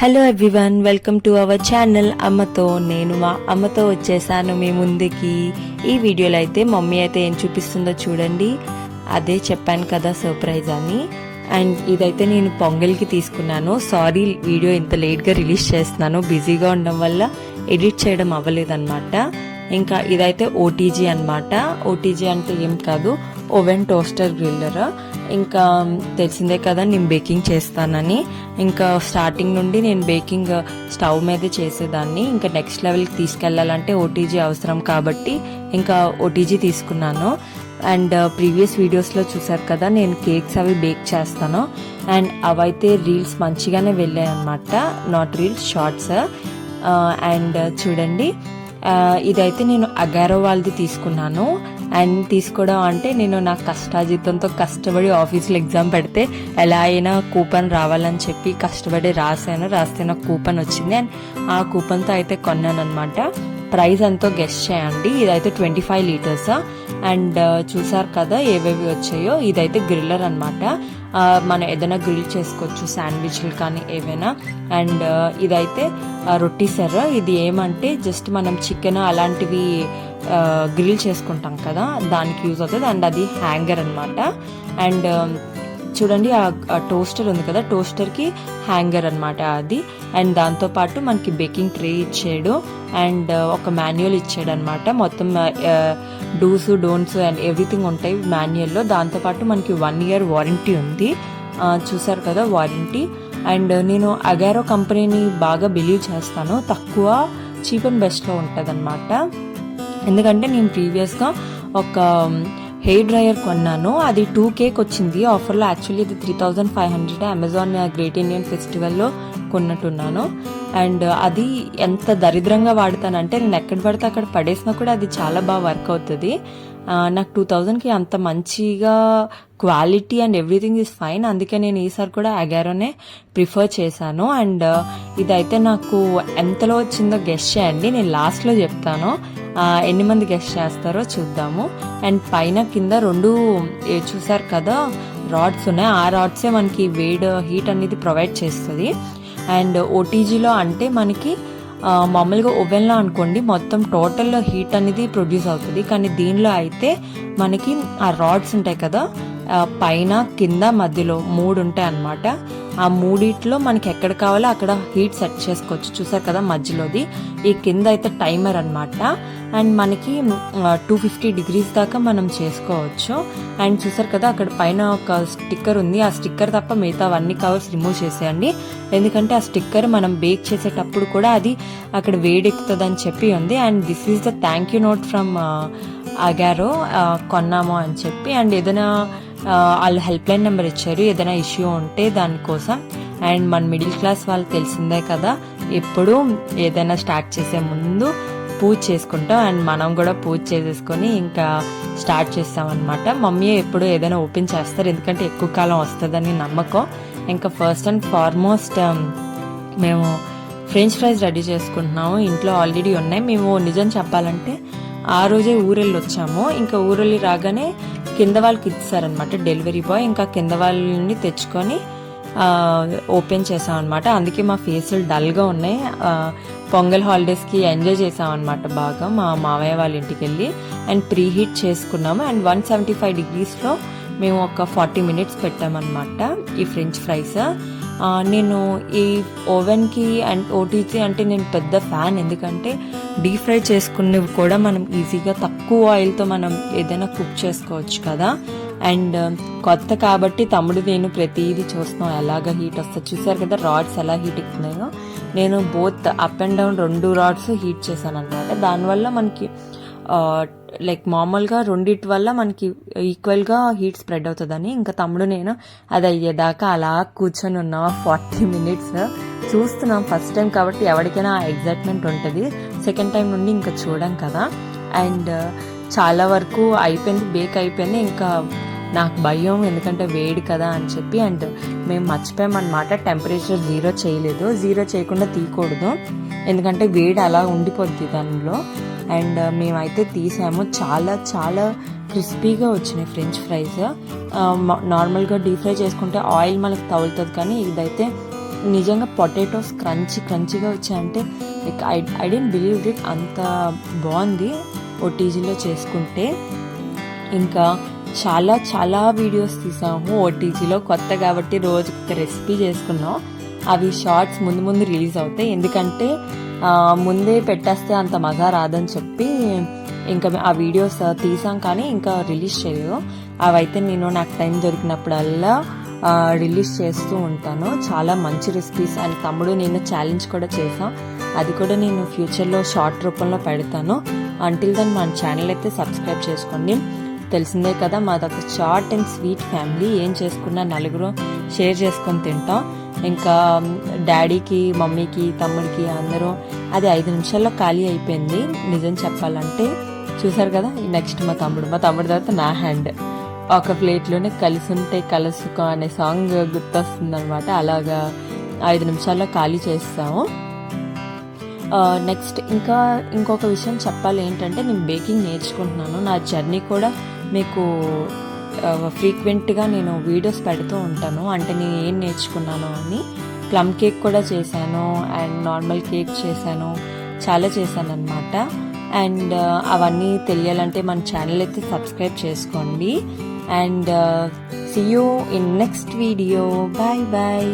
Hello everyone, welcome to our channel. అమ్మతో నేను మా అమ్మతో వచ్చేసాను మీ ముందుకి. ఈ వీడియోలో అయితే మమ్మీ అయితే ఏం చూపిస్తుందో చూడండి. అదే చెప్పాను కదా సర్ప్రైజ్ అని. అండ్ ఇదైతే నేను పొంగల్కి తీసుకున్నాను. సారీ వీడియో ఇంత లేట్గా రిలీజ్ చేస్తున్నాను, బిజీగా ఉండడం వల్ల ఎడిట్ చేయడం అవ్వలేదన్నమాట. ఇంకా ఇదైతే ఓటీజీ అనమాట. ఓటీజీ అంటే ఏం కాదు, ఓవెన్ టోస్టర్ గ్రిల్లర్. ఇంకా తెలిసిందే కదా నేను బేకింగ్ చేస్తానని. ఇంకా స్టార్టింగ్ నుండి నేను బేకింగ్ స్టవ్ మీదే చేసేదాన్ని. ఇంకా నెక్స్ట్ లెవెల్కి తీసుకెళ్లాలంటే ఓటీజీ అవసరం కాబట్టి ఇంకా ఓటీజీ తీసుకున్నాను. అండ్ ప్రీవియస్ వీడియోస్లో చూసారు కదా నేను కేక్స్ అవి బేక్ చేస్తాను. అండ్ అవైతే రీల్స్ మంచిగానే వెళ్ళాయి అనమాట, నాట్ రీల్స్, షార్ట్స్. అండ్ చూడండి, ఇదైతే నేను అగారో వాళ్ళది తీసుకున్నాను. అండ్ తీసుకోవడం అంటే నేను నా కష్టాజీతంతో కష్టపడి ఆఫీస్లో ఎగ్జామ్ పెడితే ఎలా అయినా కూపన్ రావాలని చెప్పి కష్టపడి రాస్తే నాకు కూపన్ వచ్చింది. అండ్ ఆ కూపన్తో అయితే కొన్నాను అనమాట. ప్రైస్ ఎంతో గెస్ట్ చేయండి. ఇదైతే 25 లీటర్స్. అండ్ చూసారు కదా ఏవేవి వచ్చాయో. ఇదైతే గ్రిల్లర్ అనమాట. మనం ఏదైనా గ్రిల్ చేసుకోవచ్చు, శాండ్విచ్లు కానీ ఏవైనా. అండ్ ఇదైతే రొట్టి సెర్ర. ఇది ఏమంటే జస్ట్ మనం చికెన్ అలాంటివి గ్రిల్ చేసుకుంటాం కదా, దానికి యూజ్ అవుతుంది. అండ్ అది హ్యాంగర్ అనమాట. అండ్ చూడండి ఆ టోస్టర్ ఉంది కదా, టోస్టర్కి హ్యాంగర్ అనమాట అది. అండ్ దాంతోపాటు మనకి బేకింగ్ ట్రే ఇచ్చాడు. అండ్ ఒక మాన్యువల్ ఇచ్చాడు అనమాట. మొత్తం డూస్ డోంట్స్ అండ్ ఎవ్రీథింగ్ ఉంటాయి మాన్యువల్లో. దాంతోపాటు మనకి 1 year వారంటీ ఉంది. చూసారు కదా వారంటీ. అండ్ నేను అగారో కంపెనీని బాగా బిలీవ్ చేస్తాను. తక్కువ, చీప్ అండ్ బెస్ట్లో ఉంటుంది అనమాట. ఎందుకంటే నేను ప్రీవియస్గా ఒక హెయిర్ డ్రయర్ కొన్నాను. అది 2Kకి వచ్చింది ఆఫర్లో. యాక్చువల్లీ ఇది 3500 అమెజాన్ గ్రేట్ ఇండియన్ ఫెస్టివల్లో కొన్నట్టున్నాను. అండ్ అది ఎంత దరిద్రంగా వాడతానంటే నేను ఎక్కడ పడితే అక్కడ పడేసినా కూడా అది చాలా బాగా వర్క్ అవుతుంది. నాకు 2000కి అంత మంచిగా quality and everything is fine. అందుకే నేను ఈసారి కూడా అగారోనే ప్రిఫర్ చేశాను. అండ్ ఇదైతే నాకు ఎంతలో వచ్చిందో గెస్ చేయండి, నేను లాస్ట్లో చెప్తాను. ఎన్ని మంది గెస్ట్ చేస్తారో చూద్దాము. అండ్ పైన కింద 2 చూసారు కదా రాడ్స్ ఉన్నాయి. ఆ రాడ్సే మనకి హీట్ అనేది ప్రొవైడ్ చేస్తుంది. అండ్ ఓటీజీలో అంటే మనకి మామూలుగా ఓవెన్లో అనుకోండి మొత్తం టోటల్ హీట్ అనేది ప్రొడ్యూస్ అవుతుంది. కానీ దీనిలో అయితే మనకి ఆ రాడ్స్ ఉంటాయి కదా, పైన కింద మధ్యలో 3 ఉంటాయి అన్నమాట. ఆ 3 మనకి ఎక్కడ కావాలో అక్కడ హీట్ సెట్ చేసుకోవచ్చు. చూసారు కదా మధ్యలోది. ఈ కింద అయితే టైమర్ అనమాట. అండ్ మనకి 250 degrees దాకా మనం చేసుకోవచ్చు. అండ్ చూసారు కదా అక్కడ పైన ఒక స్టిక్కర్ ఉంది. ఆ స్టిక్కర్ తప్ప మిగతా అన్ని కవర్స్ రిమూవ్ చేసేయండి. ఎందుకంటే ఆ స్టిక్కర్ మనం బేక్ చేసేటప్పుడు కూడా అది అక్కడ వేడెక్కుతుంది అని చెప్పి ఉంది. And this is the thank you note from Agaro, కొన్నాము అని చెప్పి. అండ్ ఏదైనా వాళ్ళు హెల్ప్ లైన్ నెంబర్ ఇచ్చారు ఏదైనా ఇష్యూ ఉంటే దానికోసం. అండ్ మన మిడిల్ క్లాస్ వాళ్ళు తెలిసిందే కదా, ఎప్పుడు ఏదైనా స్టార్ట్ చేసే ముందు పూజ చేసుకుంటాం. అండ్ మనం కూడా పూజ చేసేసుకొని ఇంకా స్టార్ట్ చేస్తామన్నమాట. మమ్మీ ఎప్పుడు ఏదైనా ఓపెన్ చేస్తారు, ఎందుకంటే ఎక్కువ కాలం వస్తుందని నమ్మకం. ఇంకా ఫస్ట్ అండ్ ఫార్మోస్ట్ మేము ఫ్రెంచ్ ఫ్రైస్ రెడీ చేసుకుంటున్నాము. ఇంట్లో ఆల్రెడీ ఉన్నాయి. మేము నిజం చెప్పాలంటే ఆ రోజే ఊరెళ్ళి వచ్చాము. ఇంకా ఊరెళ్ళి రాగానే కింద వాళ్ళకి ఇచ్చారనమాట డెలివరీ బాయ్. ఇంకా కింద వాళ్ళ నుండి తెచ్చుకొని ఓపెన్ చేసాం అనమాట. అందుకే మా ఫేసులు డల్గా ఉన్నాయి. పొంగల్ హాలిడేస్కి ఎంజాయ్ చేసాం అనమాట బాగా మా మావయ్య వాళ్ళ ఇంటికి వెళ్ళి. అండ్ ప్రీ హీట్ చేసుకున్నాము. అండ్ 175 degreesలో మేము ఒక 40 minutes పెట్టామన్నమాట ఈ ఫ్రెంచ్ ఫ్రైస్. నేను ఈ ఓవెన్కి అండ్ ఓటీజీ అంటే నేను పెద్ద ఫ్యాన్. ఎందుకంటే డీప్ ఫ్రై చేసుకునేవి కూడా మనం ఈజీగా తక్కువ ఆయిల్తో మనం ఏదైనా కుక్ చేసుకోవచ్చు కదా. అండ్ కొత్త కాబట్టి తమ్ముడు నేను ప్రతిదీ చూస్తున్నాం ఎలాగ హీట్ వస్తుంది. చూసారు కదా రాడ్స్ ఎలా హీట్ ఎక్కుతున్నాయో. నేను both up and down 2 rods heat చేశాను అనమాట. దానివల్ల మనకి లైక్ మామూలుగా 2 వల్ల మనకి ఈక్వల్గా హీట్ స్ప్రెడ్ అవుతుందని. ఇంకా తమ్ముడు నేను అది అయ్యేదాకా అలా కూర్చొని ఉన్నాం 40 minutes చూస్తున్నాం. ఫస్ట్ టైం కాబట్టి ఎవరికైనా ఎగ్జైట్మెంట్ ఉంటుంది. సెకండ్ టైం నుండి ఇంకా చూడం కదా. అండ్ చాలా వరకు అయిపోయింది, బేక్ అయిపోయింది. ఇంకా నాకు భయం, ఎందుకంటే వేడి కదా అని చెప్పి. అండ్ మేము మర్చిపోయామన్నమాట టెంపరేచర్ 0 చేయలేదు. 0 చేయకుండా తీయకూడదు, ఎందుకంటే వేడి అలా ఉండిపోద్ది దానిలో. అండ్ మేమైతే తీసాము. చాలా చాలా క్రిస్పీగా వచ్చినాయి ఫ్రెంచ్ ఫ్రైస్. నార్మల్గా డీప్ ఫ్రై చేసుకుంటే ఆయిల్ మనకు తగులుతుంది, కానీ ఇదైతే నిజంగా పొటాటోస్ క్రంచీగా వచ్చాయంటే like I don't believe it, అంత బాగుంది ఓటీజీలో చేసుకుంటే. ఇంకా చాలా చాలా వీడియోస్ తీసాము ఓటీజీలో, కొత్త కాబట్టి రోజుకి ఒక రెసిపీ చేసుకున్నాం. అవి షార్ట్స్ ముందు రిలీజ్ అవుతాయి, ఎందుకంటే ముందే పెట్టేస్తే అంత మజా రాదని చెప్పి ఇంకా ఆ వీడియోస్ తీసాం కానీ ఇంకా రిలీజ్ చేయలేదు. అవైతే నేను నాకు టైం దొరికినప్పుడల్లా రిలీజ్ చేస్తూ ఉంటాను. చాలా మంచి రెసిపీస్. అండ్ తమ్ముడు నేను ఛాలెంజ్ కూడా చేసాం, అది కూడా నేను ఫ్యూచర్లో షార్ట్ రూపంలో పెడతాను. అంటిల్ దెన్ మన ఛానల్ అయితే సబ్స్క్రైబ్ చేసుకోండి. తెలిసిందే కదా, మాదొక షార్ట్ అండ్ స్వీట్ ఫ్యామిలీ. ఏం చేసుకున్నా నలుగురు షేర్ చేసుకొని తింటాం. ఇంకా డాడీకి, మమ్మీకి, తమ్ముడికి అందరూ అది 5 నిమిషాల్లో ఖాళీ అయిపోయింది నిజం చెప్పాలంటే. చూసారు కదా, నెక్స్ట్ మా తమ్ముడు తర్వాత నా హ్యాండ్. ఒక ప్లేట్లోనే కలిసి ఉంటే కలుసుకో అనే సాంగ్ గుర్తొస్తుంది అనమాట. అలాగా 5 నిమిషాల్లో ఖాళీ చేస్తాము. నెక్స్ట్ ఇంకొక విషయం చెప్పాలి ఏంటంటే, నేను బేకింగ్ నేర్చుకుంటున్నాను. నా జర్నీ కూడా మీకు ఫ్రీక్వెంట్గా నేను వీడియోస్ పెడుతూ ఉంటాను, అంటే నేను ఏం నేర్చుకున్నాను అని. ప్లమ్ కేక్ కూడా చేశాను అండ్ నార్మల్ కేక్ చేశాను, చాలా చేశాను అనమాట. అండ్ అవన్నీ తెలియాలంటే మన ఛానల్ అయితే సబ్స్క్రైబ్ చేసుకోండి. And see you in next video. Bye.